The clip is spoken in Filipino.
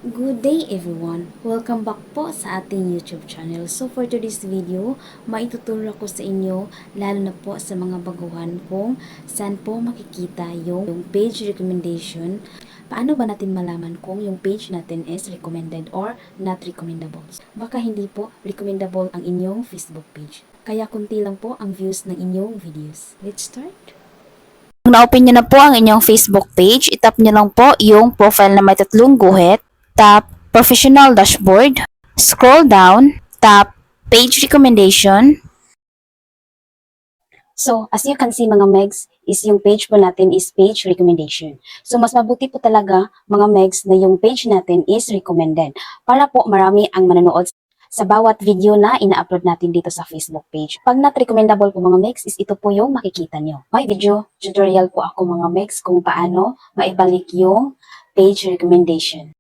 Good day everyone! Welcome back po sa ating YouTube channel. So for today's video, maituturo ko sa inyo, lalo na po sa mga baguhan, kung saan po makikita yung page recommendation. Paano ba natin malaman kung yung page natin is recommended or not recommendable? Baka hindi po recommendable ang inyong Facebook page. Kaya kunti lang po ang views ng inyong videos. Let's start! Kung na-open nyo na po ang inyong Facebook page, itap nyo lang po yung profile na may tatlong guhit. Tap Professional Dashboard, scroll down, tap Page Recommendation. So, as you can see mga megs, is yung page po natin is page recommendation. So, mas mabuti po talaga mga megs na yung page natin is recommended para po marami ang manonood sa bawat video na ina-upload natin dito sa Facebook page. Pag not recommendable po mga megs, is ito po yung makikita nyo. May video tutorial po ako mga megs kung paano maibalik yung page recommendation.